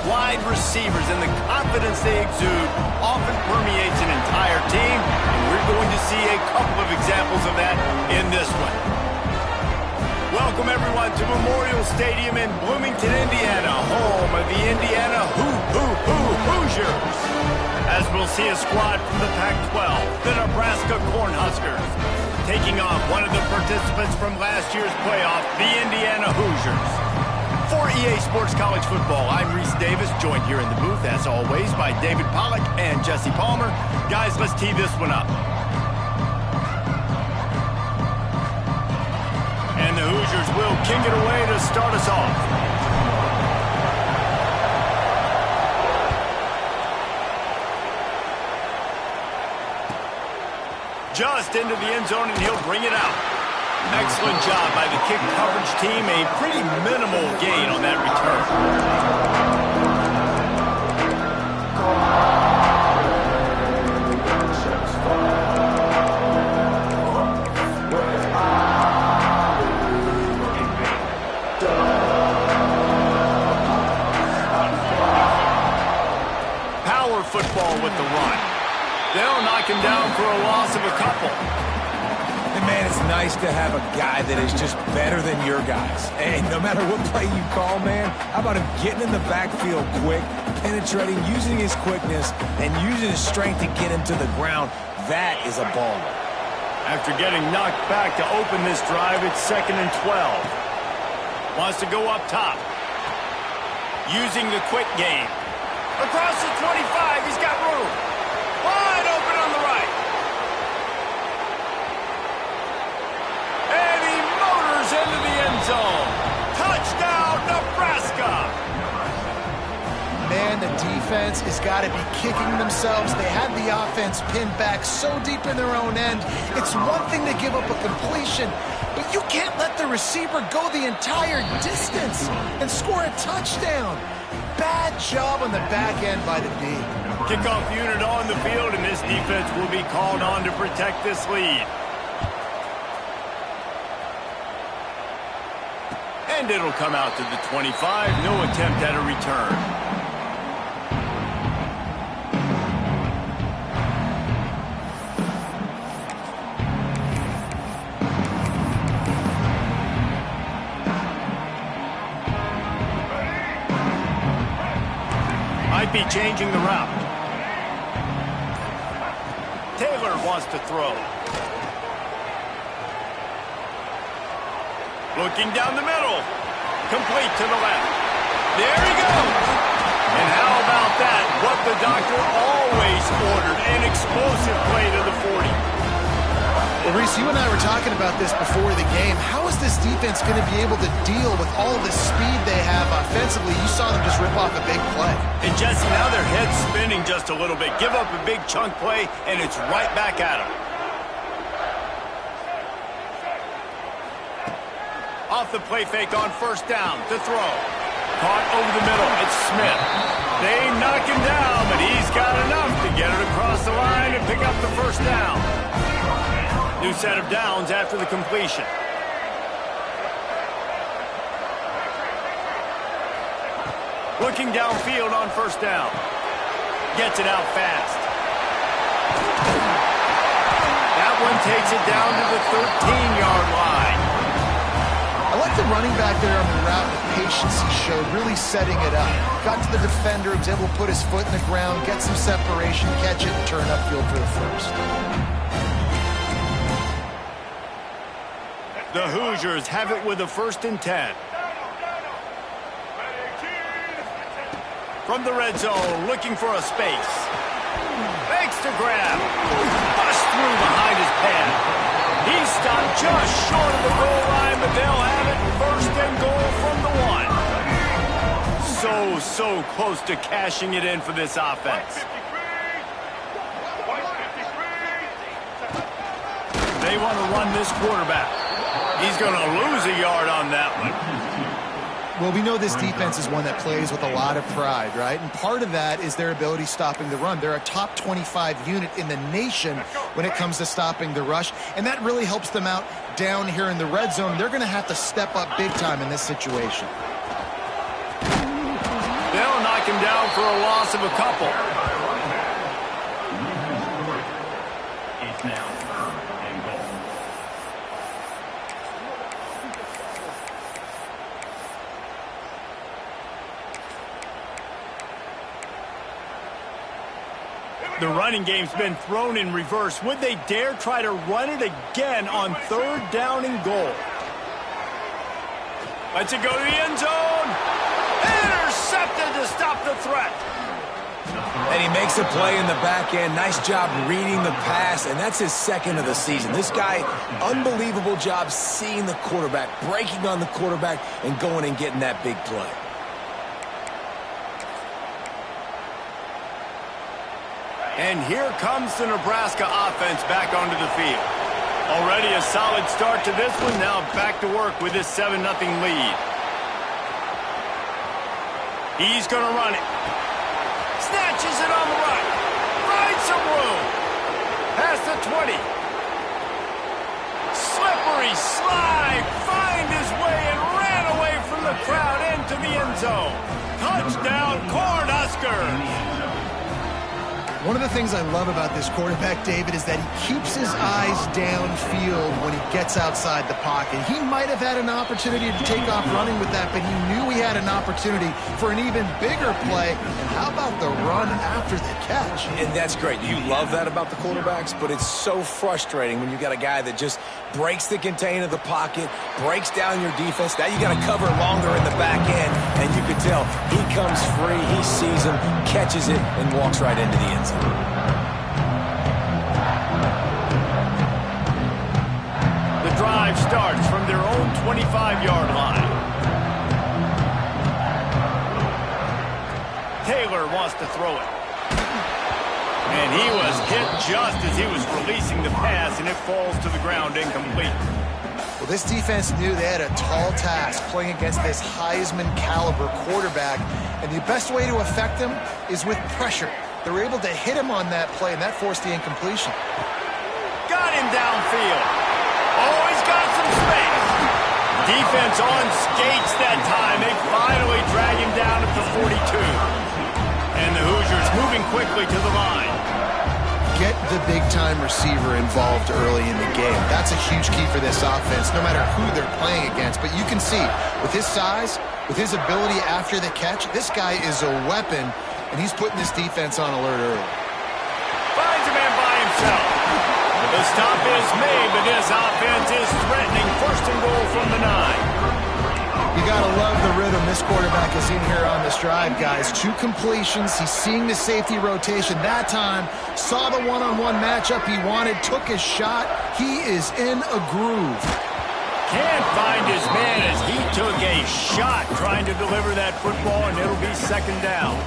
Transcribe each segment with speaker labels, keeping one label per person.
Speaker 1: wide receivers and the confidence they exude often permeates an entire team, and we're going to see a couple of examples of that in this one. Welcome, everyone, to Memorial Stadium in Bloomington, Indiana, home of the Indiana Hoosiers. As we'll see a squad from the Pac-12, the Nebraska Cornhuskers, taking on one of the participants from last year's playoff, the Indiana Hoosiers. For EA Sports College Football, I'm Reese Davis, joined here in the booth, as always, by David Pollack and Jesse Palmer. Guys, let's tee this one up. And the Hoosiers will kick it away to start us off. Just into the end zone, and he'll bring it out. Excellent job by the kick coverage team. A pretty minimal gain on that return. Power football with the run. They'll knock him down for a loss of a couple.
Speaker 2: And man, it's nice to have a guy that is just better than your guys. Hey, no matter what play you call, man, how about him getting in the backfield quick, penetrating, using his quickness, and using his strength to get him to the ground? That is a baller.
Speaker 1: After getting knocked back to open this drive, it's 2nd and 12. Wants to go up top. Using the quick game. Across the 25, he's got room. Wide open on the right. And he motors into the end zone. Touchdown, Nebraska.
Speaker 3: Man, the defense has got to be kicking themselves. They had the offense pinned back so deep in their own end. It's one thing to give up a completion, but you can't let the receiver go the entire distance and score a touchdown. Bad job on the back end by the D.
Speaker 1: Kickoff unit on the field, and this defense will be called on to protect this lead. And it'll come out to the 25. No attempt at a return. Might be changing the route. Taylor wants to throw. Looking down the middle. Complete to the left. There he goes. And how about that? What the doctor always ordered. An explosive play to the 40.
Speaker 3: Well, Reese, you and I were talking about this before the game. How is this defense going to be able to deal with all the speed they have offensively? You saw them just rip off a big play.
Speaker 1: And Jesse, now their head's spinning just a little bit. Give up a big chunk play, and it's right back at them. Off the play fake on first down to throw. Caught over the middle. It's Smith. They knock him down, but he's got enough to get it across the line and pick up the first down. New set of downs after the completion. Looking downfield on first down. Gets it out fast. That one takes it down to the 13-yard line.
Speaker 3: I like the running back there on the route, the patience he showed, really setting it up. Got to the defender, was able to put his foot in the ground, get some separation, catch it, and turn upfield for the first.
Speaker 1: The Hoosiers have it with a 1st and 10. From the red zone, looking for a space. Fakes to grab. Bust through behind his pad. He's stopped just short of the goal line, but they'll have it 1st and goal from the 1. So close to cashing it in for this offense. They want to run this quarterback. He's going to lose a yard on that one.
Speaker 3: Well, we know this defense is one that plays with a lot of pride, right? And part of that is their ability stopping the run. They're a top 25 unit in the nation when it comes to stopping the rush, and that really helps them out down here in the red zone. They're going to have to step up big time in this situation.
Speaker 1: They'll knock him him down for a loss of a couple.
Speaker 4: It's now third and goal.
Speaker 1: The running game's been thrown in reverse. Would they dare try to run it again on third down and goal? Lets it go to the end zone. Intercepted to stop the threat.
Speaker 2: And he makes a play in the back end. Nice job reading the pass, and that's his second of the season. This guy, unbelievable job seeing the quarterback, breaking on the quarterback, and going and getting that big play.
Speaker 1: And here comes the Nebraska offense back onto the field. Already a solid start to this one. Now back to work with this 7-0 lead. He's going to run it. Snatches it on the right. Finds some room. Past the 20. Slippery slide. Find his way and ran away from the crowd into the end zone. Touchdown, Cornhuskers.
Speaker 3: One of the things I love about this quarterback, David, is that he keeps his eyes downfield when he gets outside the pocket. He might have had an opportunity to take off running with that, but he knew he had an opportunity for an even bigger play. And how about the run after the catch?
Speaker 2: And that's great. You love that about the quarterbacks, but it's so frustrating when you got a guy that just breaks the contain of the pocket, breaks down your defense. Now you got to cover longer in the back end, and you can tell he comes free, he sees him, catches it, and walks right into the end zone.
Speaker 1: The drive starts from their own 25-yard line. Taylor wants to throw it. And he was hit just as he was releasing the pass, and it falls to the ground incomplete.
Speaker 3: Well, this defense knew they had a tall task playing against this Heisman-caliber quarterback, and the best way to affect him is with pressure. They were able to hit him on that play, and that forced the incompletion.
Speaker 1: Got him downfield. Oh, he's got some space. Defense on skates that time. They finally drag him down at the 42. And the Hoosiers moving quickly to the line.
Speaker 3: Get the big-time receiver involved early in the game. That's a huge key for this offense, no matter who they're playing against. But you can see, with his size, with his ability after the catch, this guy is a weapon, and he's putting this defense on alert early.
Speaker 1: Finds a man by himself. The stop is made, but this offense is threatening. First and goal from the 9.
Speaker 3: You got to love the rhythm this quarterback is in here on this drive, guys. 2 completions. He's seeing the safety rotation. That time, saw the one-on-one matchup he wanted, took his shot. He is in a groove.
Speaker 1: Can't find his man as he took a shot trying to deliver that football, and it'll be second down.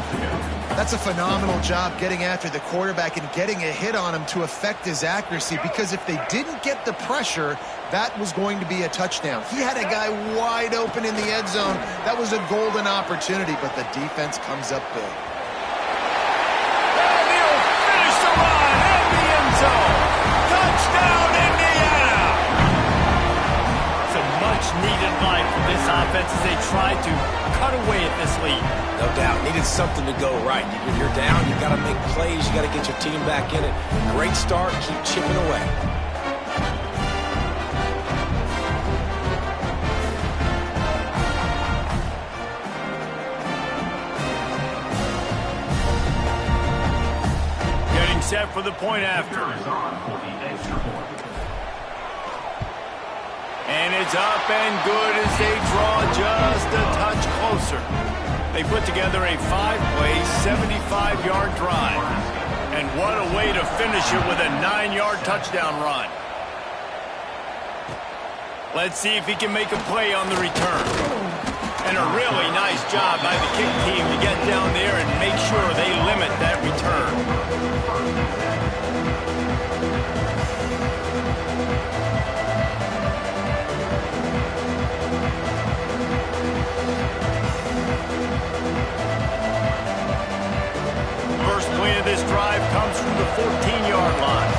Speaker 3: That's a phenomenal job getting after the quarterback and getting a hit on him to affect his accuracy, because if they didn't get the pressure, that was going to be a touchdown. He had a guy wide open in the end zone. That was a golden opportunity, but the defense comes up big.
Speaker 1: And he'll finish the run in the end zone. Touchdown, Indiana! It's a much-needed life for this offense as they try to cut away at this lead.
Speaker 2: No doubt. Needed something to go right. You're down. You got to make plays. You got to get your team back in it. Great start. Keep chipping away.
Speaker 1: Getting set for the point after. And it's up and good as they draw just a touch closer. They put together a 5-play, 75-yard drive. And what a way to finish it with a 9-yard touchdown run. Let's see if he can make a play on the return. And a really nice job by the kick team to get down there and make sure they limit that return. First play of this drive comes from the 14-yard line.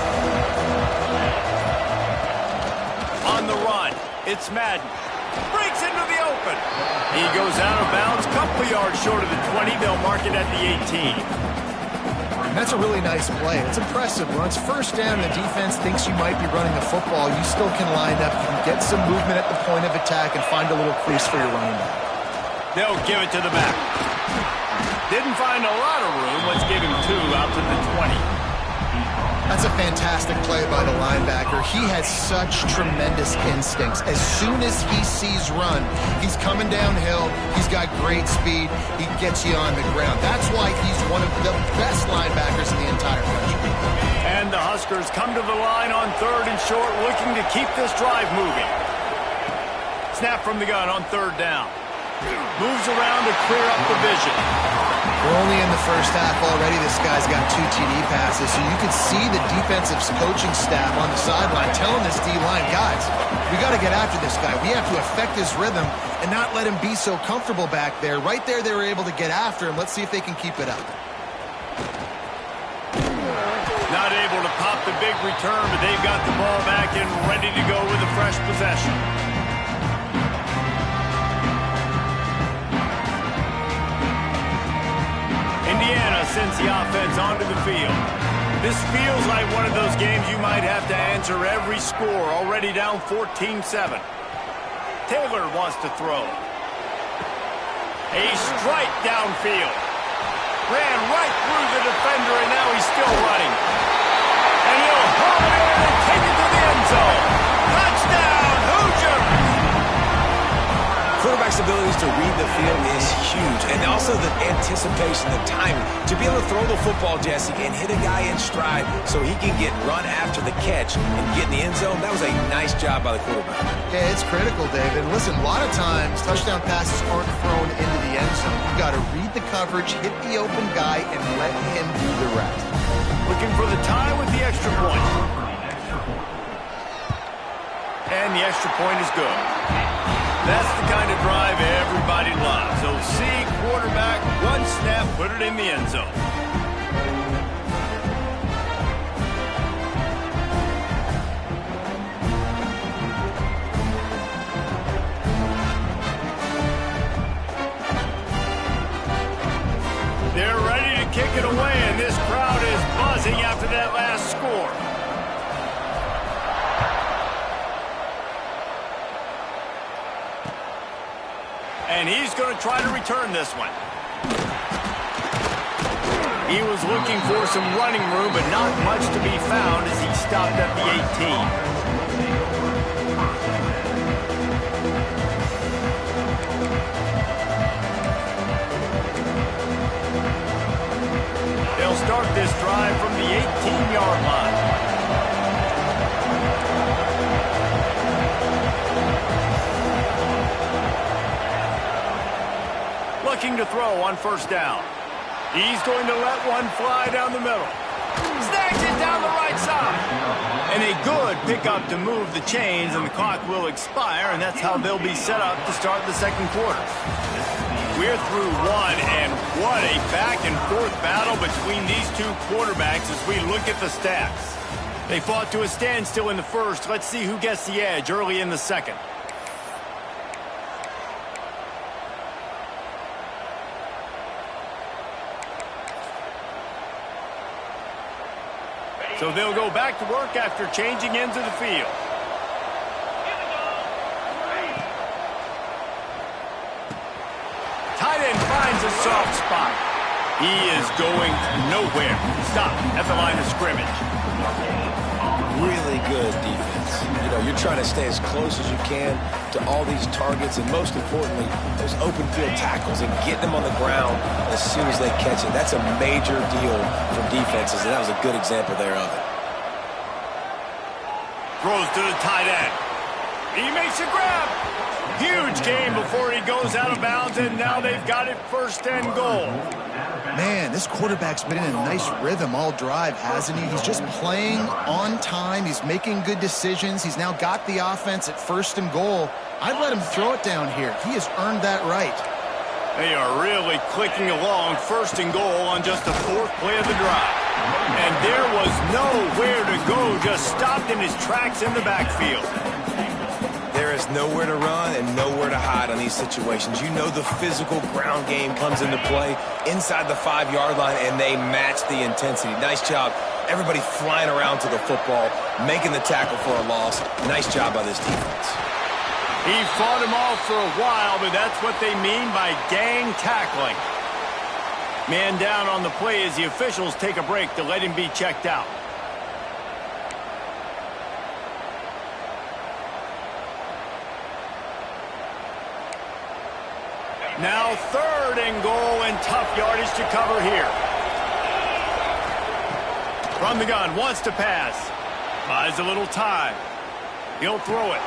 Speaker 1: On the run, it's Madden. Breaks into the open. open. He goes out of bounds, couple yards short of the 20. They'll mark it at the 18.
Speaker 3: And that's a really nice play. It's impressive. When it's first down, the defense thinks you might be running the football. You still can line up. You can get some movement at the point of attack and find a little crease for your running back.
Speaker 1: They'll give it to the back. Didn't find a lot of room. Let's give him 2 out to the 20.
Speaker 3: That's a fantastic play by the linebacker. He has such tremendous instincts. As soon as he sees run, he's coming downhill. He's got great speed. He gets you on the ground. That's why he's one of the best linebackers in the entire country.
Speaker 1: And the Huskers come to the line on 3rd and short, looking to keep this drive moving. Snap from the gun on 3rd down. Moves around to clear up the vision.
Speaker 3: We're only in the first half already. This guy's got 2 TD passes, so you can see the defensive coaching staff on the sideline telling this D-line, guys, we got to get after this guy. We have to affect his rhythm and not let him be so comfortable back there. Right there, they were able to get after him. Let's see if they can keep it up.
Speaker 1: Not able to pop the big return, but they've got the ball back and ready to go with a fresh possession. Indiana sends the offense onto the field. This feels like one of those games you might have to answer every score. Already down 14-7. Taylor wants to throw. A strike downfield. Ran right through the defender, and now he's still running. And he'll haul it in and take it to the end zone. Touchdown, Hoosiers!
Speaker 2: Quarterback's abilities to read the field is huge, and also the anticipation, the timing. To be able to throw the football, Jesse, and hit a guy in stride so he can get run after the catch and get in the end zone, that was a nice job by the quarterback.
Speaker 3: Yeah, it's critical, David. Listen, a lot of times, touchdown passes aren't thrown into the end zone. You've got to read the coverage, hit the open guy, and let him do the rest.
Speaker 1: Looking for the tie with the extra point. And the extra point is good. That's the kind of drive everybody loves. OC, quarterback, one snap, put it in the end zone. They're ready to kick it away, and this crowd is buzzing after that last score. And he's going to try to return this one. He was looking for some running room, but not much to be found as he stopped at the 18. They'll start this drive from the 18-yard line. Looking to throw on 1st down. He's going to let one fly down the middle. Snags it down the right side. And a good pickup to move the chains, and the clock will expire, and that's how they'll be set up to start the 2nd quarter. We're through one, and what a back-and-forth battle between these 2 quarterbacks as we look at the stats. They fought to a standstill in the 1st. Let's see who gets the edge early in the 2nd. So they'll go back to work after changing into the field. Tight end finds a soft spot. He is going nowhere. Stop at the line of scrimmage.
Speaker 2: Really good defense. You know, you're trying to stay as close as you can to all these targets, and most importantly, those open field tackles and getting them on the ground as soon as they catch it. That's a major deal for defenses, and that was a good example there of it.
Speaker 1: Throws to the tight end. He makes a grab. Huge game before he goes out of bounds, and now they've got it 1st and goal.
Speaker 3: Man, this quarterback's been in a nice rhythm all drive, hasn't he? He's just playing on time. He's making good decisions. He's now got the offense at 1st and goal. I'd let him throw it down here. He has earned that right.
Speaker 1: They are really clicking along 1st and goal on just the 4th play of the drive. And there was nowhere to go, just stopped in his tracks in the backfield.
Speaker 2: There is nowhere to run and nowhere to hide on these situations. You know the physical ground game comes into play inside the 5-yard line, and they match the intensity. Nice job. Everybody flying around to the football, making the tackle for a loss. Nice job by this defense.
Speaker 1: He fought him off for a while, but that's what they mean by gang tackling. Man down on the play as the officials take a break to let him be checked out. Now 3rd and goal, and tough yardage to cover here. From the gun, wants to pass. Buys a little time. He'll throw it.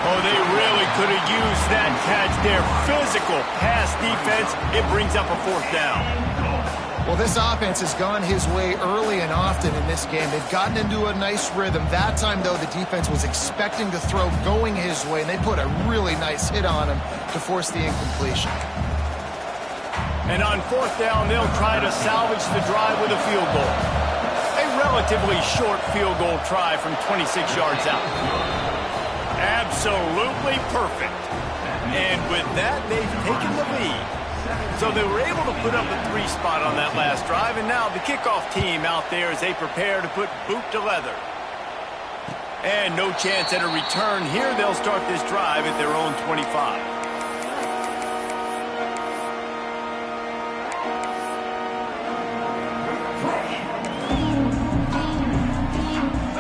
Speaker 1: Oh, they really could have used that catch there. Physical pass defense. It brings up a 4th down.
Speaker 3: Well, this offense has gone his way early and often in this game. They've gotten into a nice rhythm. That time, though, the defense was expecting to throw going his way, and they put a really nice hit on him to force the incompletion.
Speaker 1: And on 4th down, they'll try to salvage the drive with a field goal. A relatively short field goal try from 26 yards out. Absolutely perfect. And with that, they've taken the lead. So they were able to put up a 3 spot on that last drive, and now the kickoff team out there as they prepare to put boot to leather. And no chance at a return here. They'll start this drive at their own 25.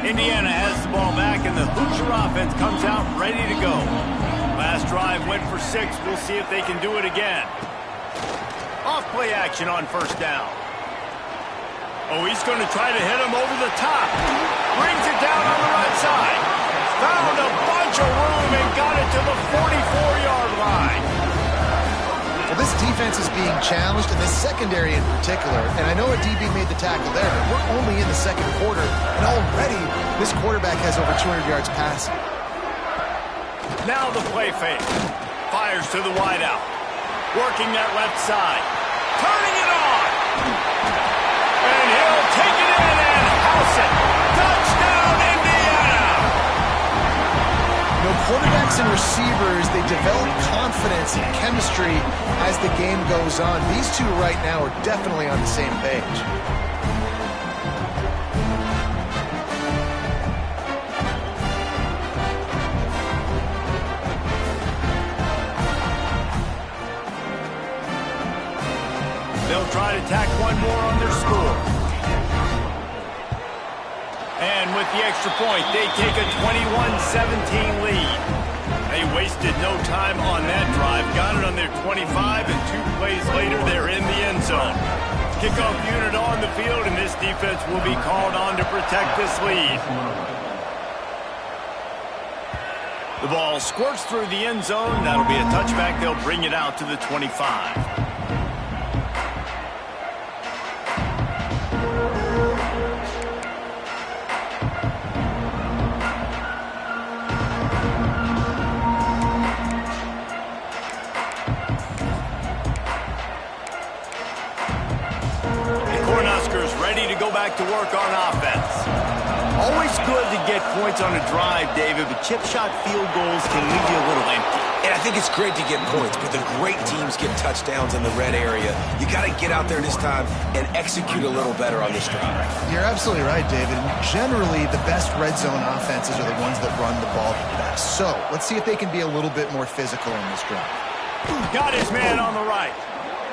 Speaker 1: Indiana has the ball back, and the Hoosier offense comes out ready to go. Last drive went for 6. We'll see if they can do it again. Off play action on 1st down. Oh, he's going to try to hit him over the top. Brings it down on the right side. Found a bunch of room and got it to the 44-yard line.
Speaker 3: Well, this defense is being challenged, in this secondary in particular. And I know a DB made the tackle there, but we're only in the 2nd quarter. And already, this quarterback has over 200 yards passing.
Speaker 1: Now the play fake. Fires to the wideout. Working that left side. Turning it on. And he'll take it in and house it. Touchdown, Indiana!
Speaker 3: You know, quarterbacks and receivers, they develop confidence and chemistry as the game goes on. These two right now are definitely on the same page.
Speaker 1: They'll try to tack one more on their score. And with the extra point, they take a 21-17 lead. They wasted no time on that drive. Got it on their 25, and 2 plays later, they're in the end zone. Kickoff unit on the field, and this defense will be called on to protect this lead. The ball squirts through the end zone. That'll be a touchback. They'll bring it out to the 25. Ready to go back to work on offense. Always good to get points on a drive, David, but chip shot field goals can leave you a little empty.
Speaker 2: And I think it's great to get points, but the great teams get touchdowns in the red area. You got to get out there this time and execute a little better on this drive.
Speaker 3: You're absolutely right, David. Generally, the best red zone offenses are the ones that run the ball the best. So let's see if they can be a little bit more physical in this drive.
Speaker 1: Got his man on the right.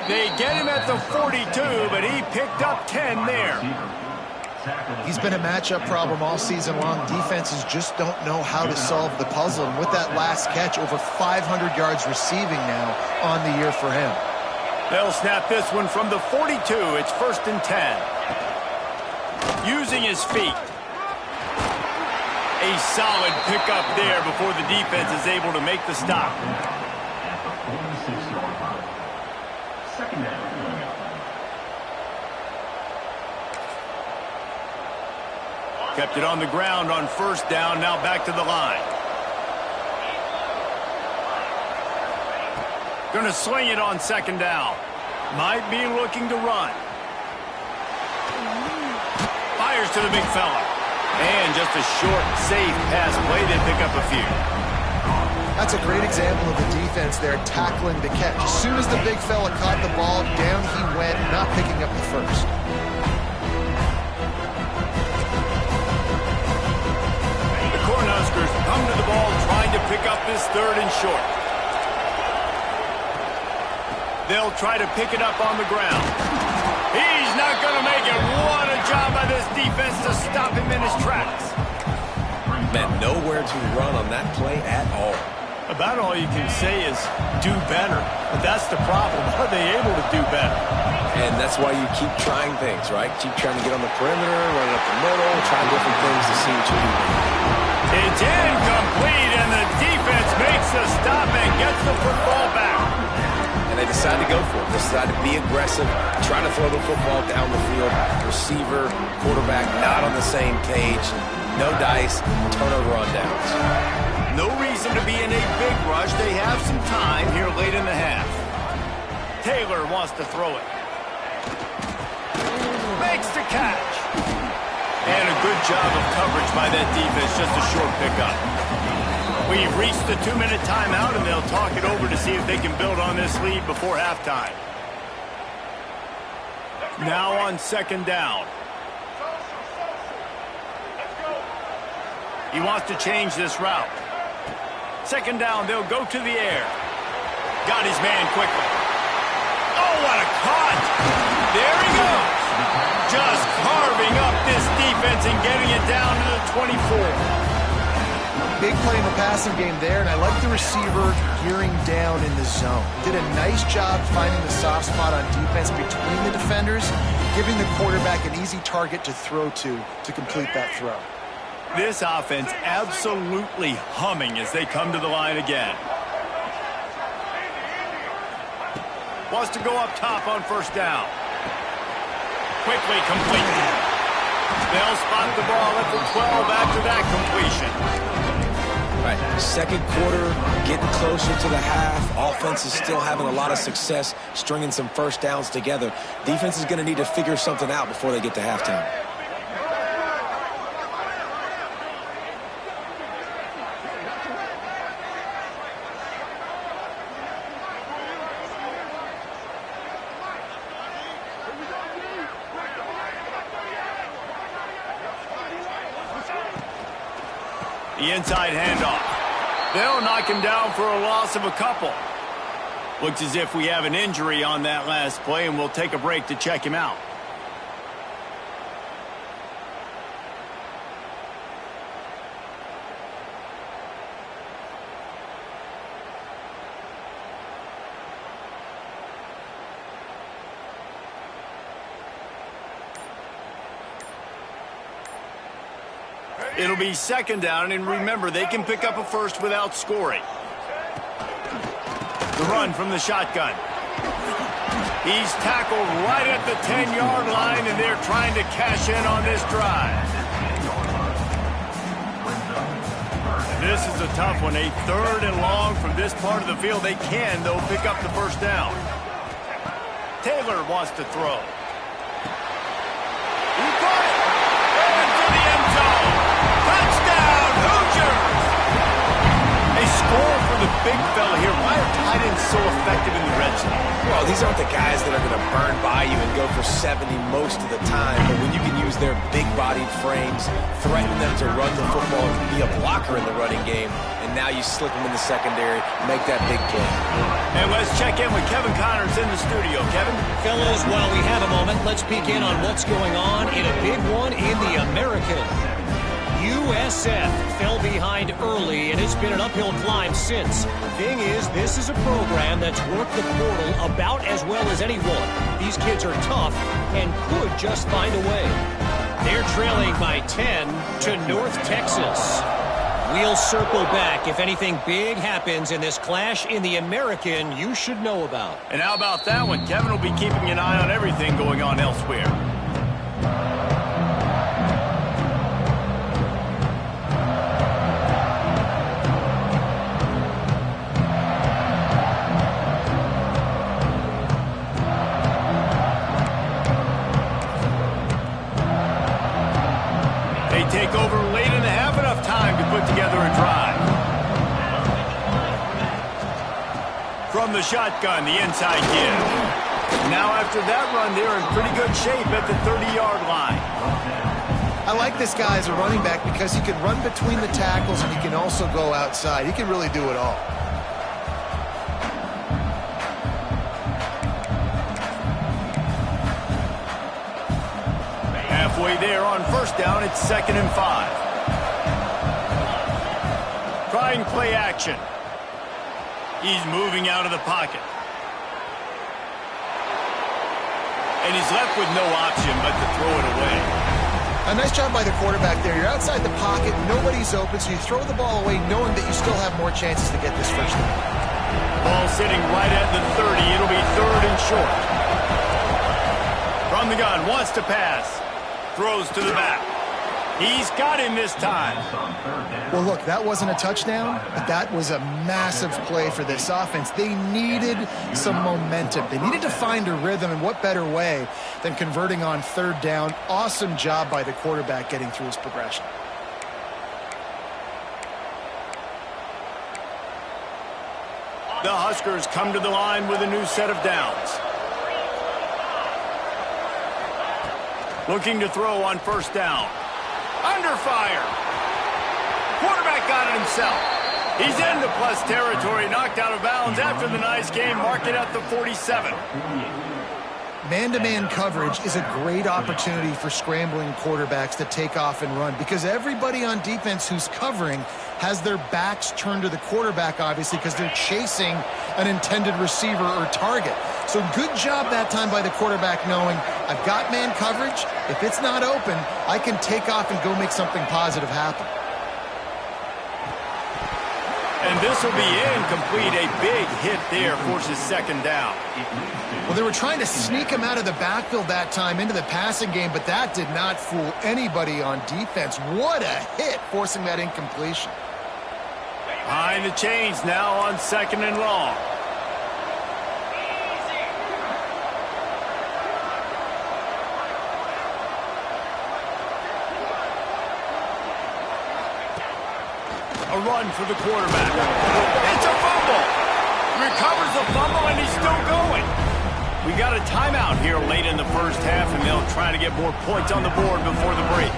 Speaker 1: They get him at the 42, but he picked up 10 there.
Speaker 3: He's been a matchup problem all season long. Defenses just don't know how to solve the puzzle. And with that last catch, over 500 yards receiving now on the year for him.
Speaker 1: They'll snap this one from the 42. It's 1st and 10. Using his feet. A solid pickup there before the defense is able to make the stop. Kept it on the ground on 1st down. Now back to the line. Going to sling it on 2nd down. Might be looking to run. Fires to the big fella. And just a short, safe pass play. They pick up a few.
Speaker 3: That's a great example of the defense there tackling the catch. As soon as the big fella caught the ball, down he went, not picking up the first.
Speaker 1: The Cornhuskers come to the ball trying to pick up this 3rd and short. They'll try to pick it up on the ground. He's not going to make it. What a job by this defense to stop him in his tracks.
Speaker 2: Man, nowhere to run on that play at all.
Speaker 1: About all you can say is do better. But that's the problem. Are they able to do better?
Speaker 2: And that's why you keep trying things, right? Keep trying to get on the perimeter, running up the middle, trying different things to see what you do.
Speaker 1: It's incomplete, and the defense makes the stop and gets the football back.
Speaker 2: And they decide to go for it. They decide to be aggressive, try to throw the football down the field. Receiver, quarterback, not on the same page. No dice, turnover on downs.
Speaker 1: No reason to be in a big rush. They have some time here late in the half. Taylor wants to throw it. Makes the catch. And a good job of coverage by that defense, just a short pickup. We've reached the 2-minute timeout, and they'll talk it over to see if they can build on this lead before halftime. Now on 2nd down. He wants to change this route. 2nd down, they'll go to the air. Got his man quickly. Oh, what a cut! There he goes. Just carving up this defense and getting it down to the 24.
Speaker 3: Big play in the passing game there, and I like the receiver gearing down in the zone. Did a nice job finding the soft spot on defense between the defenders, giving the quarterback an easy target to throw to complete that throw.
Speaker 1: This offense absolutely humming as they come to the line again. Wants to go up top on 1st down. Quickly completed. They'll spot the ball at the 12 after that completion.
Speaker 2: Right, 2nd quarter, getting closer to the half. Offense is still having a lot of success stringing some 1st downs together. Defense is going to need to figure something out before they get to halftime.
Speaker 1: The inside handoff. They'll knock him down for a loss of a couple. Looks as if we have an injury on that last play, and we'll take a break to check him out. It'll be 2nd down, and remember, they can pick up a first without scoring. The run from the shotgun. He's tackled right at the 10-yard line, and they're trying to cash in on this drive. This is a tough one. A 3rd and long from this part of the field. They can, though, pick up the 1st down. Taylor wants to throw. He caught it! Into the end zone! Touchdown, Hoosiers! A score for the big fella here. Why are tight ends so effective in the red zone?
Speaker 2: Well, these aren't the guys that are going to burn by you and go for 70 most of the time. But when you can use their big-bodied frames, threaten them to run the football and be a blocker in the running game, and now you slip them in the secondary, make that big play.
Speaker 1: And let's check in with Kevin Connors in the studio. Kevin?
Speaker 5: Fellows, while we have a moment, let's peek in on what's going on in a big one in the American. USF fell behind early, and it's been an uphill climb since. Thing is, this is a program that's worked the portal about as well as anyone. These kids are tough and could just find a way. They're trailing by 10 to North Texas. We'll circle back if anything big happens in this clash in the American you should know about.
Speaker 1: And how about that one? Kevin will be keeping an eye on everything going on elsewhere. They take over late in the half, enough time to put together a drive. from the shotgun, the inside give. Now after that run, they're in pretty good shape at the 30-yard line.
Speaker 3: I like this guy as a running back because he can run between the tackles and he can also go outside. He can really do it all.
Speaker 1: Halfway there on first down, it's 2nd and 5. Trying play action. He's moving out of the pocket. And he's left with no option but to throw it away.
Speaker 3: A nice job by the quarterback there. You're outside the pocket, nobody's open, so you throw the ball away knowing that you still have more chances to get this first down.
Speaker 1: Ball sitting right at the 30. It'll be 3rd and short. From the gun, wants to pass. Throws to the back. He's got him this time.
Speaker 3: Well, look, that wasn't a touchdown, but that was a massive play for this offense. They needed some momentum. They needed to find a rhythm, and what better way than converting on 3rd down. Awesome job by the quarterback getting through his progression.
Speaker 1: The Huskers come to the line with a new set of downs. Looking to throw on first down. Under fire. Quarterback got it himself. He's into plus territory, knocked out of bounds after the nice game. Mark it at the 47.
Speaker 3: Man-to-man coverage is a great opportunity for scrambling quarterbacks to take off and run because everybody on defense who's covering has their backs turned to the quarterback, obviously, because they're chasing an intended receiver or target. So good job that time by the quarterback knowing I've got man coverage. If it's not open, I can take off and go make something positive happen.
Speaker 1: And this will be incomplete. A big hit there forces 2nd down.
Speaker 3: Well, they were trying to sneak him out of the backfield that time into the passing game, but that did not fool anybody on defense. What a hit, forcing that incompletion.
Speaker 1: Behind the chains now on 2nd and long. A run for the quarterback. It's a fumble. Recovers the fumble, and he's still going. We got a timeout here late in the first half, and they'll try to get more points on the board before the break.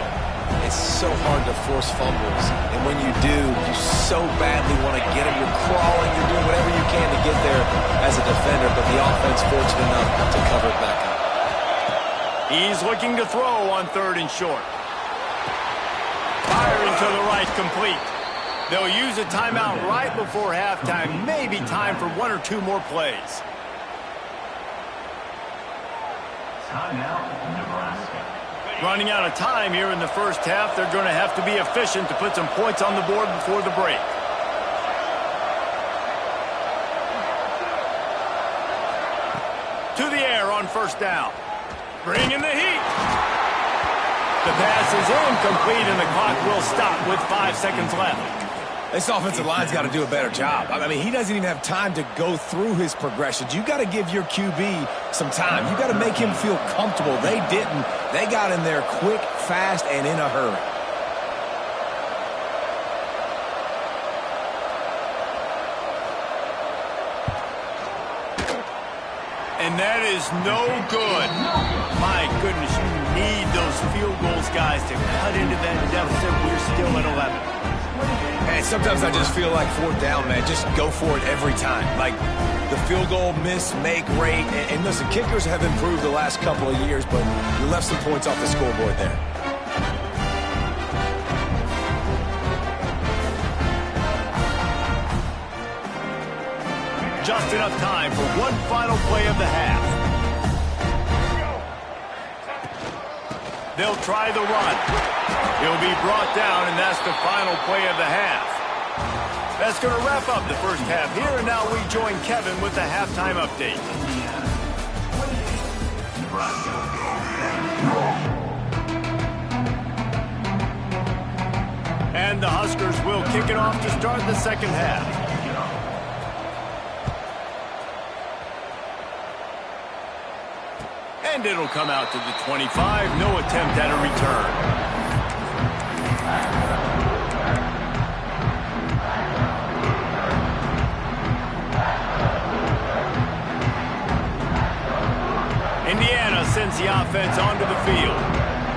Speaker 2: It's so hard to force fumbles, and when you do, you so badly want to get them. You're crawling, you're doing whatever you can to get there as a defender, but the offense fortunate enough to cover it back up.
Speaker 1: He's looking to throw on 3rd and short. Firing to the right, complete. They'll use a timeout right before halftime. Maybe time for 1 or 2 more plays.
Speaker 4: Timeout, Nebraska.
Speaker 1: Running out of time here in the first half. They're going to have to be efficient to put some points on the board before the break. To the air on first down. Bring in the heat. The pass is incomplete, and the clock will stop with 5 seconds left.
Speaker 2: This offensive line's got to do a better job. I mean, he doesn't even have time to go through his progressions. You got to give your QB some time. You got to make him feel comfortable. They didn't. They got in there quick, fast, and in a hurry.
Speaker 1: And that is no good. My goodness, you need those field goals, guys, to cut into that deficit. We're still at 11.
Speaker 2: And sometimes I just feel like 4th down, man. Just go for it every time. Like the field goal miss, make rate. And listen, kickers have improved the last couple of years, but you left some points off the scoreboard there.
Speaker 1: Just enough time for one final play of the half. They'll try the run. He'll be brought down, and that's the final play of the half. That's going to wrap up the first half here, and now we join Kevin with the halftime update. And the Huskers will kick it off to start the second half. And it'll come out to the 25. No attempt at a return. the offense onto the field.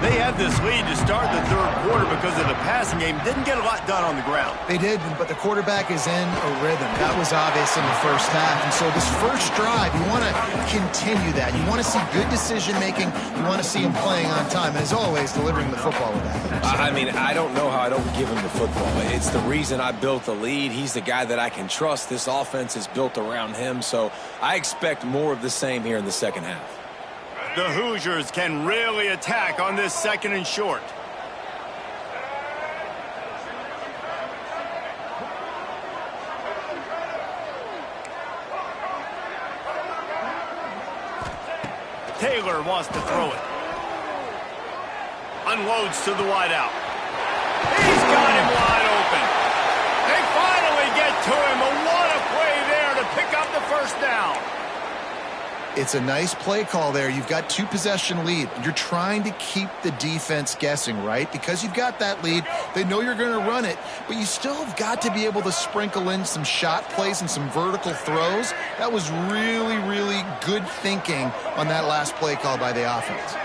Speaker 1: They had this lead to start the third quarter because of the passing game. Didn't get a lot done on the ground.
Speaker 3: They did, but the quarterback is in a rhythm. That was obvious in the first half. And so this first drive, you want to continue that. You want to see good decision-making. You want to see him playing on time. And as always, delivering the football with that.
Speaker 2: I mean, I don't know how I don't give him the football. It's the reason I built the lead. He's the guy that I can trust. This offense is built around him. So I expect more of the same here in the second half.
Speaker 1: The Hoosiers can really attack on this second and short. Taylor wants to throw it. Unloads to the wideout. He's got him wide open. They finally get to him. But what a play there to pick up the first down.
Speaker 3: It's a nice play call there. You've got 2-possession lead. You're trying to keep the defense guessing, right? Because you've got that lead, they know you're going to run it, but you still have got to be able to sprinkle in some shot plays and some vertical throws. That was really, really good thinking on that last play call by the offense.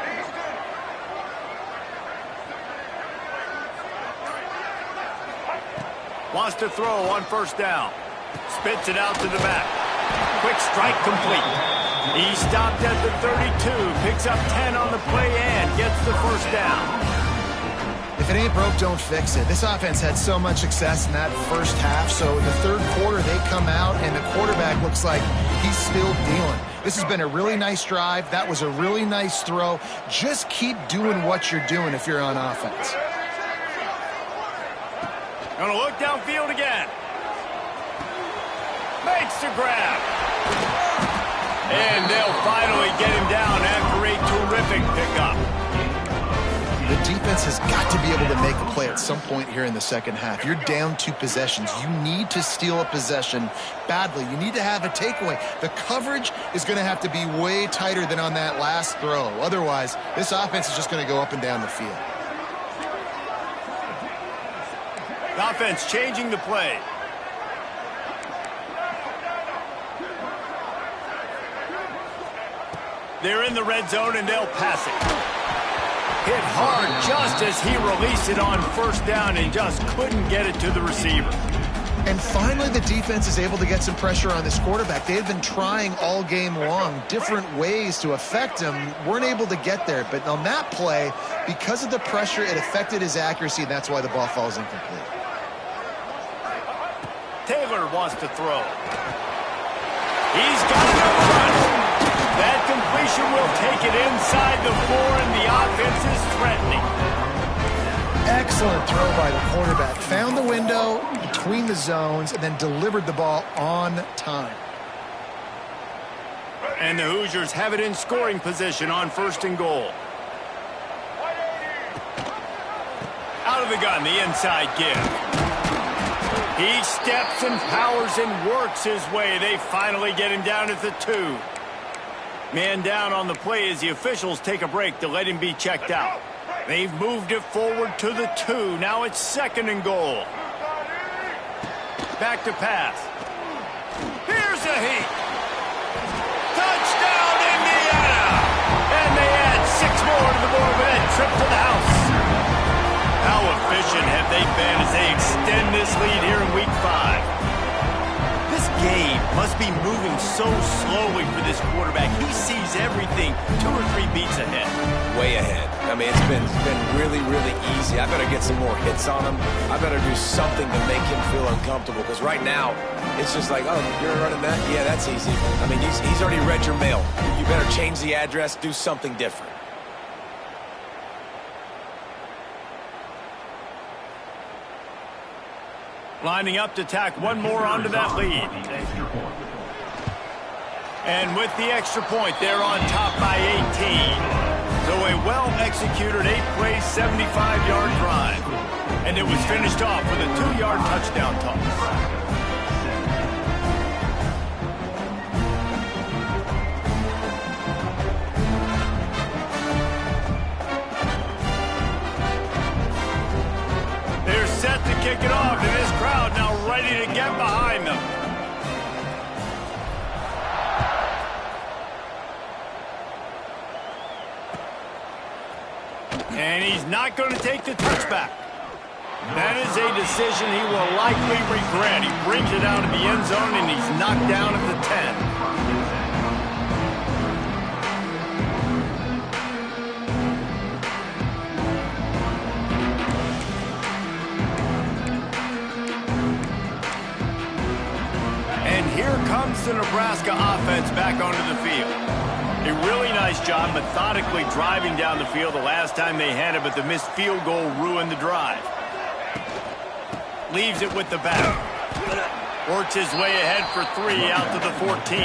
Speaker 1: Wants to throw on first down. Spits it out to the back. Quick strike complete. He stopped at the 32, picks up 10 on the play and gets the first down.
Speaker 3: If it ain't broke, don't fix it. This offense had so much success in that first half, so in the third quarter they come out and the quarterback looks like he's still dealing. This has been a really nice drive. That was a really nice throw. Just keep doing what you're doing if you're on offense.
Speaker 1: Gonna look downfield again. Makes the grab. And they'll finally get him down after a terrific pickup.
Speaker 3: The defense has got to be able to make a play at some point here in the second half. You're down 2 possessions. You need to steal a possession badly. You need to have a takeaway. The coverage is going to have to be way tighter than on that last throw. Otherwise, this offense is just going to go up and down the field.
Speaker 1: The offense changing the play. They're in the red zone, and they'll pass it. Hit hard just as he released it on first down and just couldn't get it to the receiver.
Speaker 3: And finally, the defense is able to get some pressure on this quarterback. They had been trying all game long different ways to affect him. Weren't able to get there. But on that play, because of the pressure, it affected his accuracy, and that's why the ball falls incomplete. Taylor
Speaker 1: wants to throw. He's got it up front. That completion will take it inside the 4, and the offense is threatening.
Speaker 3: Excellent throw by the quarterback. Found the window between the zones and then delivered the ball on time.
Speaker 1: And the Hoosiers have it in scoring position on first and goal. Out of the gun, the inside give. He steps and powers and works his way. They finally get him down at the 2. Man down on the play as the officials take a break to let him be checked out. They've moved it forward to the 2. Now it's second and goal. Back to pass. Here's a heat. Touchdown, Indiana! And they add 6 more to the board with that trip to the house. How efficient have they been as they extend this lead here in Week 5? This game must be moving so slowly for this quarterback. He sees everything 2 or 3 beats ahead.
Speaker 2: Way ahead. I mean, it's been really, really easy. I better get some more hits on him. I better do something to make him feel uncomfortable, because right now, it's just like, oh, you're running that? Yeah, that's easy. I mean, he's already read your mail. You better change the address, do something different.
Speaker 1: Lining up to tack one more onto that lead. And with the extra point, they're on top by 18. So a well-executed 8-play, 75-yard drive. And it was finished off with a 2-yard touchdown toss. They're set to kick it off, and this crowd now ready to get behind them. And he's not going to take the touchback. That is a decision he will likely regret. He brings it out of the end zone, and he's knocked down at the 10. And here comes the Nebraska offense back onto the field. A really nice job methodically driving down the field the last time they had it, but the missed field goal ruined the drive. Leaves it with the back. Works his way ahead for 3 out to the 14.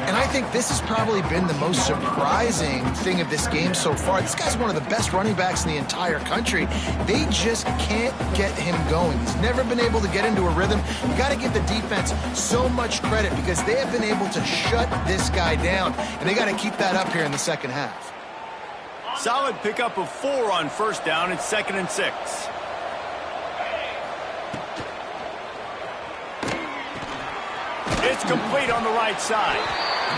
Speaker 3: And I think this has probably been the most surprising thing of this game so far. This guy's one of the best running backs in the entire country. They just can't get him going. He's never been able to get into a rhythm. You got to give the defense so much credit because they have been able to shut this guy down, and they got to keep that up here in the second half.
Speaker 1: Solid pickup of 4 on first down. It's 2nd and 6. It's complete on the right side.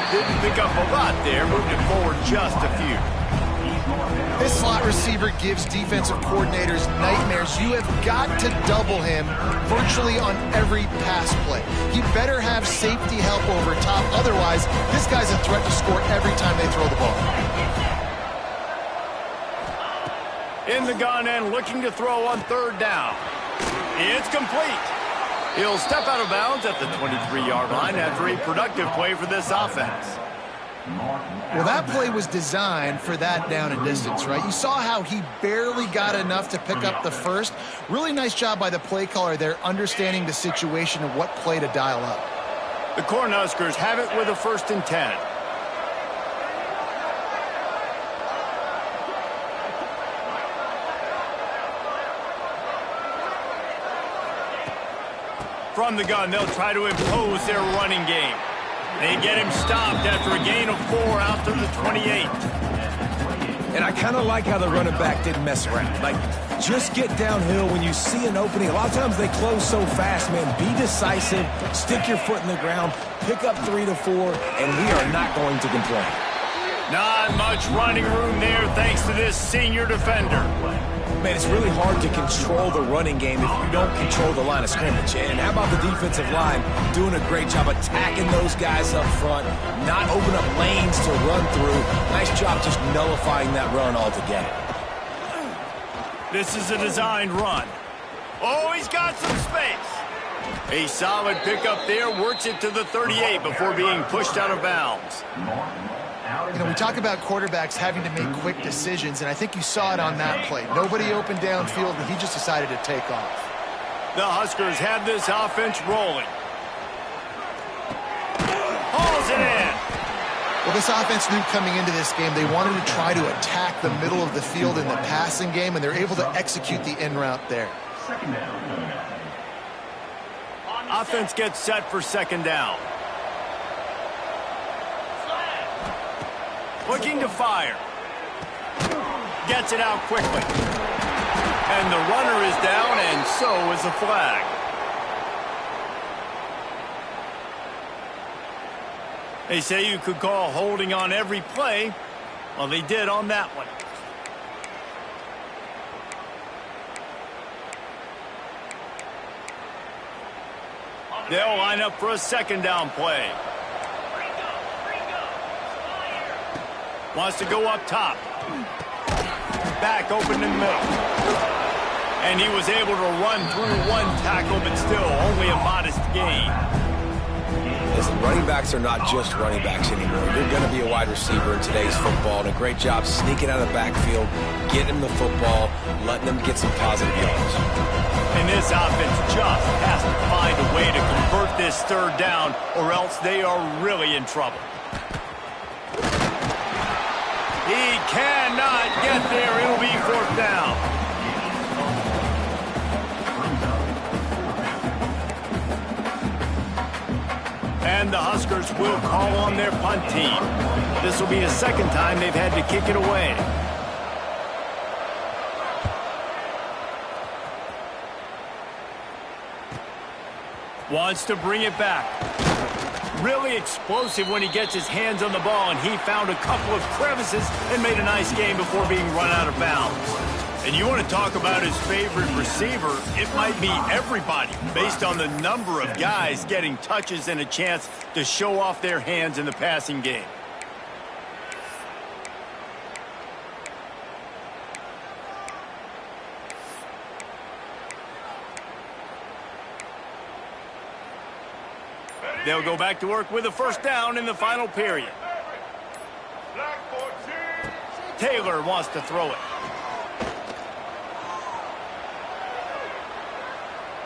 Speaker 1: Didn't pick up a lot there. Moved it forward just a few.
Speaker 3: This slot receiver gives defensive coordinators nightmares. You have got to double him virtually on every pass play. He better have safety help over top. Otherwise, this guy's a threat to score every time they throw the ball.
Speaker 1: In the gun and looking to throw on 3rd down. It's complete. He'll step out of bounds at the 23-yard line after a productive play for this offense.
Speaker 3: Well, that play was designed for that down and distance, right? You saw how he barely got enough to pick up the first. Really nice job by the play caller there, understanding the situation and what play to dial up.
Speaker 1: The Cornhuskers have it with a 1st and 10. From the gun, they'll try to impose their running game. They get him stopped after a gain of 4 out to the 28.
Speaker 2: And I kind of like how the running back didn't mess around. Like, just get downhill when you see an opening. A lot of times they close so fast, man. Be decisive, stick your foot in the ground, pick up 3 to 4, and we are not going to complain.
Speaker 1: Not much running room there thanks to this senior defender.
Speaker 2: Man, it's really hard to control the running game if you don't control the line of scrimmage. And how about the defensive line doing a great job attacking those guys up front, not open up lanes to run through. Nice job just nullifying that run altogether.
Speaker 1: This is a designed run. Oh, he's got some space. A solid pickup there, works it to the 38 before being pushed out of bounds.
Speaker 3: You know, we talk about quarterbacks having to make quick decisions, and I think you saw it on that play. Nobody opened downfield, and he just decided to take off.
Speaker 1: The Huskers have this offense rolling. Hauls it in.
Speaker 3: Well, this offense knew coming into this game they wanted to try to attack the middle of the field in the passing game, and they're able to execute the in route there.
Speaker 1: Offense gets set for 2nd down. Looking to fire. Gets it out quickly. And the runner is down, and so is the flag. They say you could call holding on every play. Well, they did on that one. They'll line up for a 2nd down play. Wants to go up top. Back open in the middle. And he was able to run through 1 tackle, but still only a modest gain.
Speaker 2: Listen, running backs are not just running backs anymore. You're going to be a wide receiver in today's football, and a great job sneaking out of the backfield, getting the football, letting them get some positive yards.
Speaker 1: And this offense just has to find a way to convert this 3rd down, or else they are really in trouble. He cannot get there. It'll be 4th down. And the Huskers will call on their punt team. This will be the 2nd time they've had to kick it away. Wants to bring it back. really explosive when he gets his hands on the ball, and he found a couple of crevices and made a nice game before being run out of bounds. And you want to talk about his favorite receiver, it might be everybody based on the number of guys getting touches and a chance to show off their hands in the passing game. They'll go back to work with a first down in the final period. Taylor wants to throw it.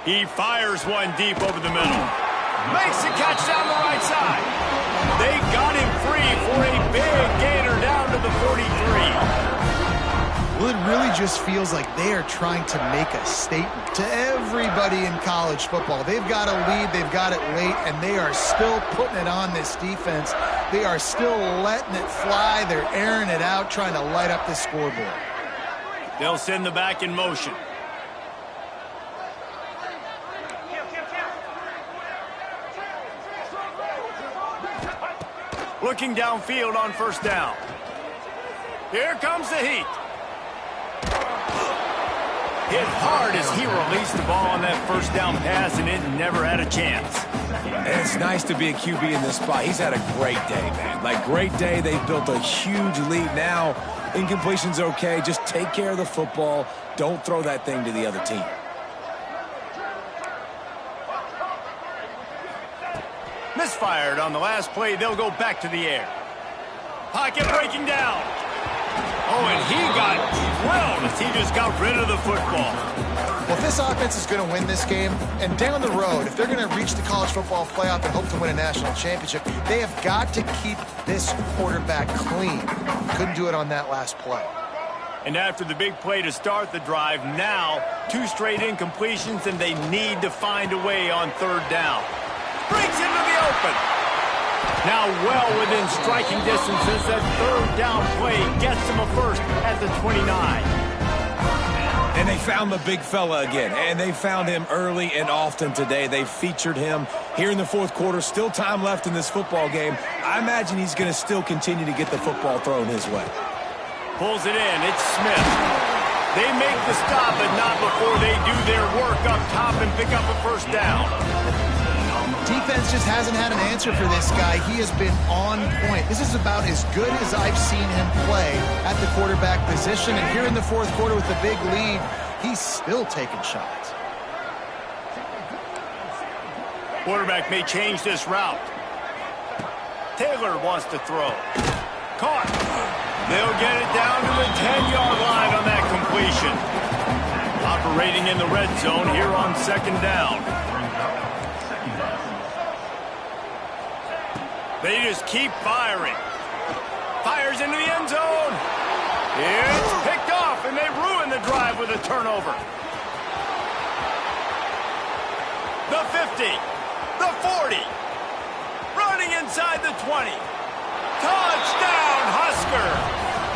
Speaker 1: He fires one deep over the middle. Makes the catch down the right side. They got him free for a big gainer down to the 43.
Speaker 3: Well, it really just feels like they are trying to make a statement to everybody in college football. They've got a lead, they've got it late, and they are still putting it on this defense. They are still letting it fly. They're airing it out, trying to light up the scoreboard.
Speaker 1: They'll send the back in motion. Looking downfield on first down. Here comes the heat. Hit hard as he released the ball on that first down pass, and it never had a chance.
Speaker 2: And it's nice to be a QB in this spot. He's had a great day, man. Like, great day. They've built a huge lead now. Incompletion's okay. Just take care of the football. Don't throw that thing to the other team.
Speaker 1: Misfired on the last play. They'll go back to the air. Pocket breaking down. Oh, and he got drilled as he just got rid of the football.
Speaker 3: Well, if this offense is going to win this game, and down the road, if they're going to reach the college football playoff and hope to win a national championship, they have got to keep this quarterback clean. Couldn't do it on that last play.
Speaker 1: And after the big play to start the drive, now 2 straight incompletions, and they need to find a way on third down. Breaks into the open. Now well within striking distance as that third down play gets him a first at the 29.
Speaker 2: And they found the big fella again, and they found him early and often today. They featured him here in the fourth quarter. Still time left in this football game. I imagine he's going to still continue to get the football thrown his way.
Speaker 1: Pulls it in. It's Smith. They make the stop, but not before they do their work up top and pick up a first down.
Speaker 3: Defense just hasn't had an answer for this guy. He has been on point. This is about as good as I've seen him play at the quarterback position. And here in the fourth quarter with a big lead, he's still taking shots.
Speaker 1: Quarterback may change this route. Taylor wants to throw. Caught. They'll get it down to the 10-yard line on that completion. Operating in the red zone here on second down. They just keep firing. Fires into the end zone. It's picked off, and they ruin the drive with a turnover. The 50. The 40. Running inside the 20. Touchdown, Husker.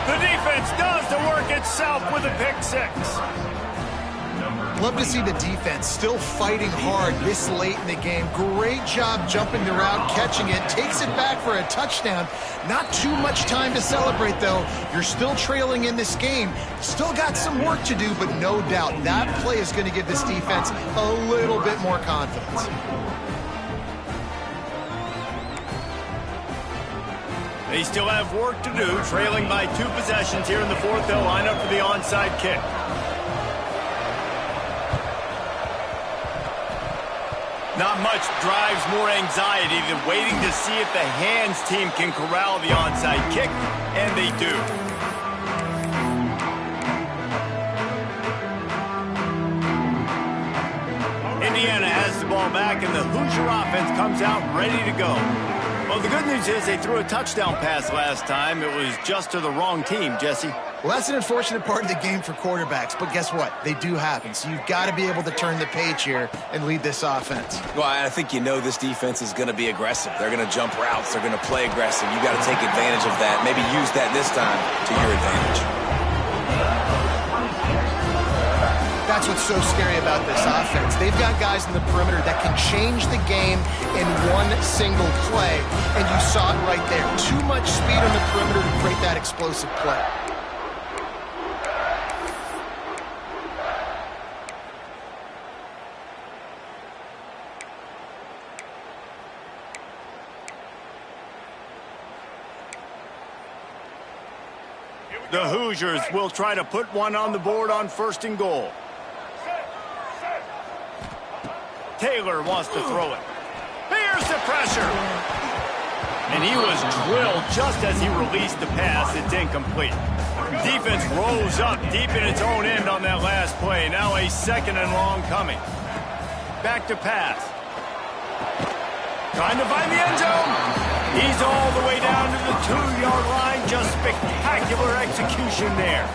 Speaker 1: The defense does the work itself with a pick 6.
Speaker 3: Love to see the defense still fighting hard this late in the game. Great job jumping the route, catching it, takes it back for a touchdown. Not too much time to celebrate, though. You're still trailing in this game. Still got some work to do, but no doubt that play is going to give this defense a little bit more confidence.
Speaker 1: They still have work to do, trailing by 2 possessions here in the fourth. They'll line up for the onside kick. Not much drives more anxiety than waiting to see if the hands team can corral the onside kick, and they do. Indiana has the ball back, and the Hoosier offense comes out ready to go. Well, the good news is they threw a touchdown pass last time. It was just to the wrong team, Jesse.
Speaker 3: Well, that's an unfortunate part of the game for quarterbacks, but guess what? They do happen, so you've got to be able to turn the page here and lead this offense.
Speaker 2: Well, I think you know this defense is going to be aggressive. They're going to jump routes. They're going to play aggressive. You got to take advantage of that. Maybe use that this time to your advantage.
Speaker 3: That's what's so scary about this offense. They've got guys in the perimeter that can change the game in one single play, and you saw it right there. Too much speed on the perimeter to create that explosive play.
Speaker 1: The Hoosiers will try to put one on the board on 1st and goal. Taylor wants to throw it. Here's the pressure. And he was drilled just as he released the pass. It's incomplete. Defense rose up deep in its own end on that last play. Now a 2nd and long coming. Back to pass. Trying to find the end zone. He's all the way down to the 2-yard line. Just spectacular execution there.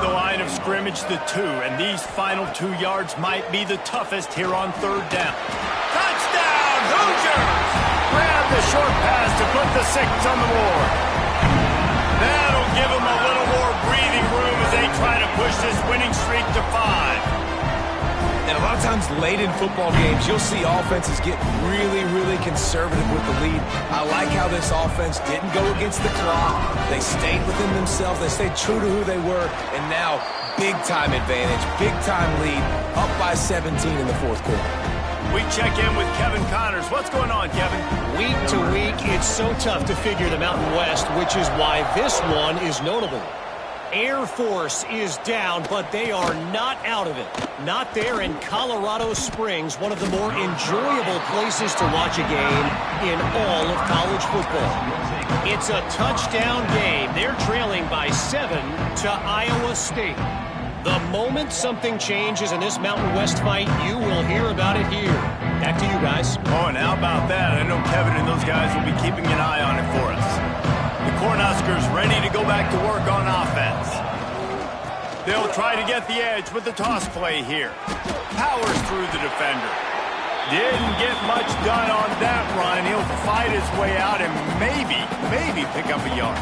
Speaker 1: The line of scrimmage, the 2, and these final 2 yards might be the toughest here on 3rd down. Touchdown, Hoosiers! Grab the short pass to put the 6 on the board. That'll give them a little more breathing room as they try to push this winning streak to 5.
Speaker 2: And a lot of times late in football games, you'll see offenses get really, really conservative with the lead. I like how this offense didn't go against the clock. They stayed within themselves. They stayed true to who they were. And now, big-time advantage, big-time lead, up by 17 in the 4th quarter.
Speaker 1: We check in with Kevin Connors. What's going on, Kevin?
Speaker 5: Week to week, it's so tough to figure the Mountain West, which is why this one is notable. Air Force is down, but they are not out of it. Not there in Colorado Springs, one of the more enjoyable places to watch a game in all of college football. It's a touchdown game. They're trailing by 7 to Iowa State. The moment something changes in this Mountain West fight, you will hear about it here. Back to you guys.
Speaker 1: Oh, and how about that? I know Kevin and those guys will be keeping an eye on it for us. The Cornhuskers ready to go back to work on offense. They'll try to get the edge with the toss play here. Powers through the defender. Didn't get much done on that run. He'll fight his way out and maybe pick up a yard.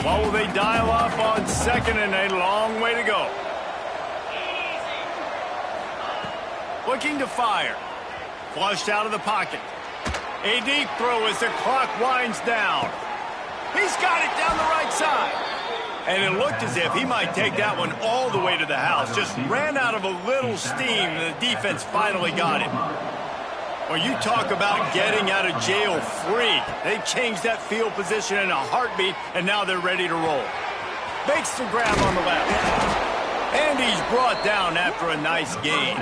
Speaker 1: What will they dial up on 2nd and a long way to go? Looking to fire. Flushed out of the pocket. A deep throw as the clock winds down. He's got it down the right side. And it looked as if he might take that one all the way to the house. Just ran out of a little steam, and the defense finally got him. Well, you talk about getting out of jail free. They changed that field position in a heartbeat, and now they're ready to roll. Makes the grab on the left. And he's brought down after a nice gain.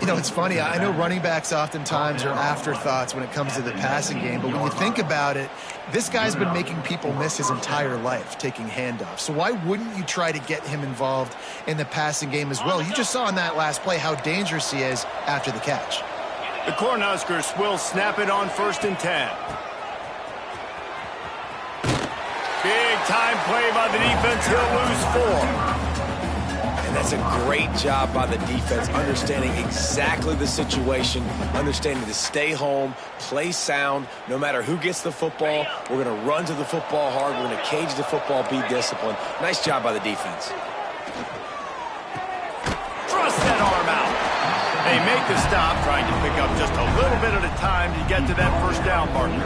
Speaker 3: You know, it's funny. I know running backs oftentimes are afterthoughts when it comes to the passing game, but when you think about it, this guy's been making people miss his entire life taking handoffs. So why wouldn't you try to get him involved in the passing game as well? You just saw in that last play how dangerous he is after the catch.
Speaker 1: The Cornhuskers will snap it on 1st and 10. Big time play by the defense. He'll lose 4.
Speaker 2: And that's a great job by the defense, understanding exactly the situation, understanding to stay home, play sound. No matter who gets the football, we're going to run to the football hard. We're going to cage the football, be disciplined. Nice job by the defense.
Speaker 1: Thrust that arm out. They make the stop, trying to pick up just a little bit at a time to get to that 1st down marker.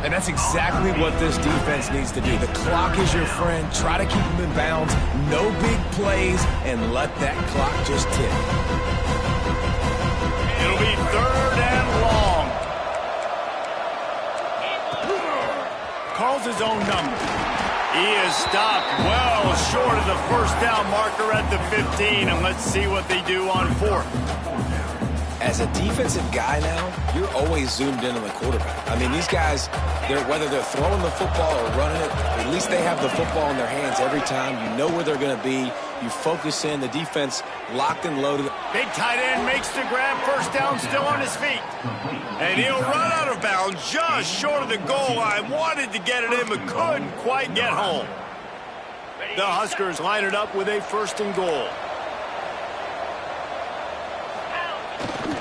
Speaker 2: And that's exactly what this defense needs to do. The clock is your friend. Try to keep them in bounds. No big plays, and let that clock just tick.
Speaker 1: It'll be 3rd and long. Calls his own number. He is stopped well short of the 1st down marker at the 15, and let's see what they do on 4th.
Speaker 2: As a defensive guy now, you're always zoomed in on the quarterback. I mean, these guys, whether they're throwing the football or running it, at least they have the football in their hands every time. You know where they're going to be. You focus in. The defense locked and loaded.
Speaker 1: Big tight end makes the grab. 1st down, still on his feet. And he'll run out of bounds just short of the goal line. Wanted to get it in, but couldn't quite get home. The Huskers line it up with a 1st and goal.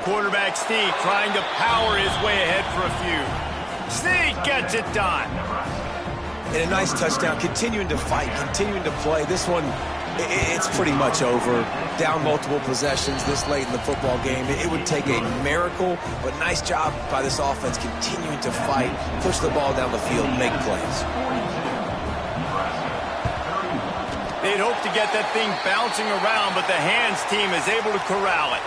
Speaker 1: Quarterback Steve trying to power his way ahead for a few. Sneak gets it done.
Speaker 2: And a nice touchdown, continuing to fight, continuing to play. This one, it's pretty much over. Down multiple possessions this late in the football game. It would take a miracle, but nice job by this offense continuing to fight, push the ball down the field, make plays.
Speaker 1: They'd hope to get that thing bouncing around, but the hands team is able to corral it.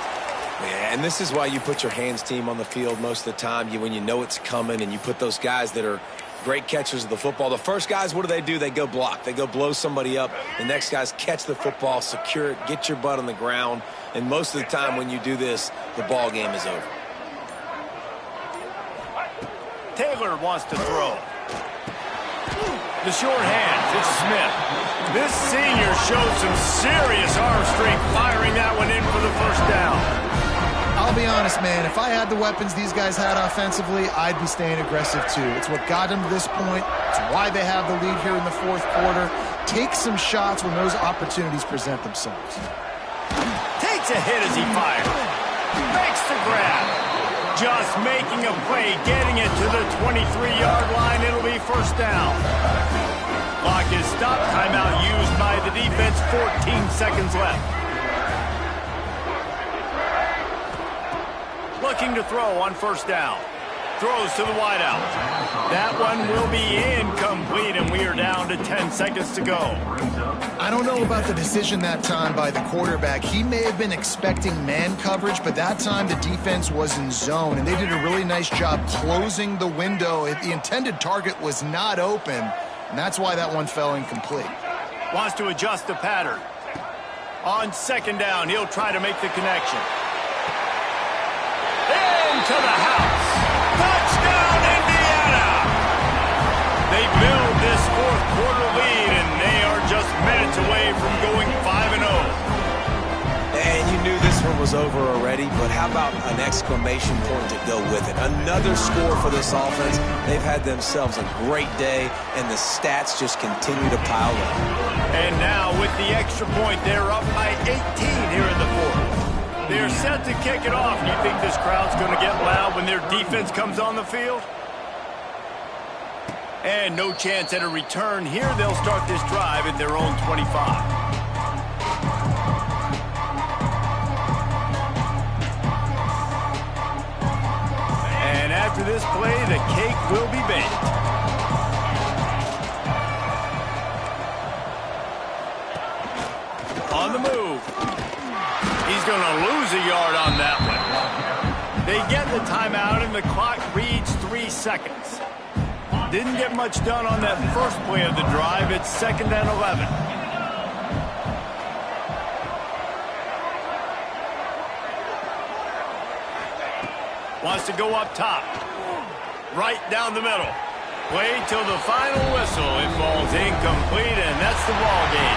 Speaker 2: Yeah, and this is why you put your hands team on the field most of the time. When you know it's coming and you put those guys that are great catchers of the football. The first guys, what do? They go block. They go blow somebody up. The next guys catch the football, secure it, get your butt on the ground. And most of the time when you do this, the ball game is over.
Speaker 1: Taylor wants to throw. The short hands, it's Smith. This senior showed some serious arm strength firing that one in for the first down.
Speaker 3: I'll be honest, man, if I had the weapons these guys had offensively, I'd be staying aggressive too. It's what got them to this point. It's why they have the lead here in the fourth quarter. Take some shots when those opportunities present themselves.
Speaker 1: Takes a hit as he fires. Makes the grab. Just making a play, getting it to the 23-yard line. It'll be first down. Clock is stopped. Timeout used by the defense. 14 seconds left. Looking to throw on first down. Throws to the wideout. That one will be incomplete, and we are down to 10 seconds to go.
Speaker 3: I don't know about the decision that time by the quarterback. He may have been expecting man coverage, but that time the defense was in zone, and they did a really nice job closing the window. The intended target was not open, and that's why that one fell incomplete.
Speaker 1: Wants to adjust the pattern. On second down, he'll try to make the connection. Into the house. Touchdown, Indiana! They build this fourth quarter lead, and they are just minutes away from going 5-0.
Speaker 2: And you knew this one was over already, but how about an exclamation point to go with it? Another score for this offense. They've had themselves a great day, and the stats just continue to pile up.
Speaker 1: And now with the extra point, they're up by 18 here in the fourth. They're set to kick it off. You think this crowd's going to get loud when their defense comes on the field? And no chance at a return here. They'll start this drive at their own 25. And after this play, the cake will be baked. On the move. He's going to lose a yard on that one. They get the timeout, and the clock reads 3 seconds. Didn't get much done on that first play of the drive. It's 2nd and 11. Wants to go up top. Right down the middle. Play till the final whistle. It falls incomplete, and that's the ball game.